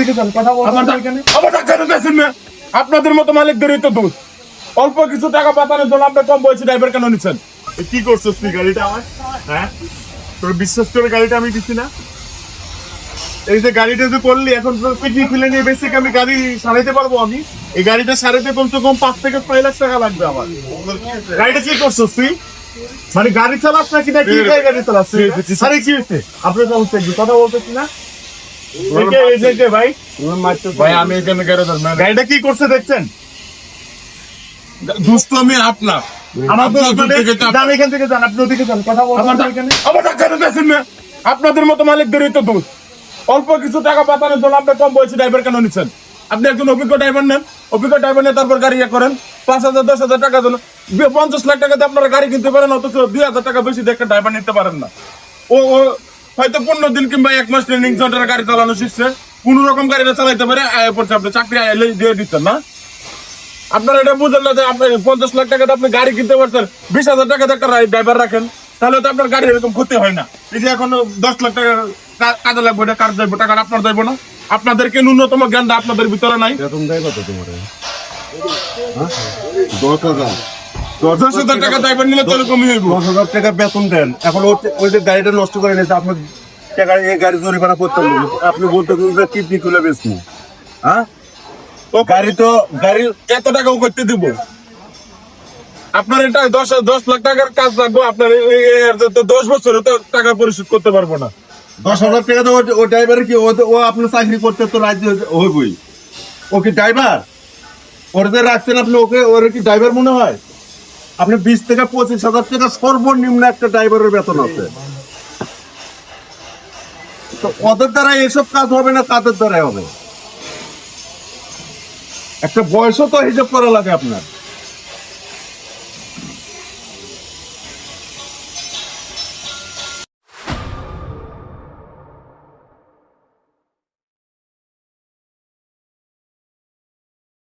ওদিকে যান, কথা বলবেন না এখানে। আমার টাকা দিতেছেন না, আপনাদের মতো মালিকদেরই তো দোষ। অল্প কিছু টাকা পাতানোর জন্য আপনি কম বয়সী ড্রাইভার কেন নিচ্ছেন? কি করছিস তুই গাড়িটা আমার? হ্যাঁ, তোর বিশ্বাস করে গাড়িটা আমি দিচ্ছি না। এই যে গাড়িটা যে করলি, এখন তো পিকনিক খুলে নিয়ে বেসিক আমি গাড়ি সারাইতে পারবো। আমি এই গাড়িটা সারাইতে কমসে কম 5 থেকে 6 লাখ টাকা লাগবে আমার। গাড়িটা কি করছিস তুই? মানে গাড়ি চালাস না কিনা, কি গাড়ি চালাস? আরে কি হয়েছে? আপনার সমস্যা কি? কথা বলতেছি না ভাই? ভাই আমি এখানে গাড়িটা কি করছে দেখছেন? দুষ্ট আমি আপনার এখান থেকে যান, আপনি ওদিকে যান, কথা বলবেন না এখানে। আমার টাকা দিতেছেন না, আপনাদের মতো মালিকদেরই তো দোষ। অল্প কিছু টাকা পাতানোর জন্য আপনি কম বয়সী ড্রাইভার কেন নিচ্ছেন? আপনি একজন অভিজ্ঞ ড্রাইভার নেন, অভিজ্ঞ ড্রাইভার নিয়ে তারপর গাড়ি করেন। 5,000 10,000 টাকার জন্য 50 লাখ টাকাতে আপনারা গাড়ি কিনতে পারেন, অথচ 2,000 টাকা বেশি দিয়ে একটা ড্রাইভার নিতে পারেন না। ও ও হয়তো 15 দিন কিংবা 1 মাস ট্রেনিং সেন্টারে গাড়ি চালানো শিখছে, কোন রকম গাড়িটা চালাইতে পারে, আয় পড়ছে আপনি চাকরি আইলে দিয়ে দিচ্ছেন না। আপনারা এটা বুঝলেন না যে আপনি 50 লাখ টাকাতে আপনি গাড়ি কিনতে পারছেন, 20,000 টাকাতে একটা ড্রাইভার রাখেন, তাহলে তো আপনার গাড়ি এরকম ক্ষতি হয় না। এই যে এখন 10 লাখ টাকা কাজে লাগবে, এটা কার যাইব, টাকাটা আপনার যাইব না। আপনাদেরকে ন্যূনতম জ্ঞানটা আপনাদের ভিতরে নাই। বেতন দেয় কত তোমার? 10,000 10,000 টাকা ড্রাইভার নিলে তো এরকমই হইব। 10,000 টাকা বেতন দেন, এখন ওই যে গাড়িটা নষ্ট করে নিয়েছে, আপনার টাকা এই গাড়ি জরিমানা করতে হবে। আপনি বলতে কিডনি খুলে বেশি, হ্যাঁ? ও গাড়ি তো গাড়ি এত টাকাও করতে দিব? আপনার এটা 10 লাখ টাকার কাজ লাগবে, আপনার 10 বছরে তো টাকা পরিশোধ করতে পারবো না। 10,000 টাকা তো ও ড্রাইভারের কি, ও আপনার চাকরি করতে তো রাজি হইবই। ও কি ড্রাইভার? ওর যে রাখছেন আপনি, ওর কি ড্রাইভার মনে হয়? আপনি 20 থেকে 25,000 টাকা সর্বনিম্ন একটা ড্রাইভারের বেতন আছে। তো ওদের দ্বারা এসব কাজ হবে না, কাদের দ্বারাই হবে? একটা বয়সও তো হিসাব করা লাগে আপনার।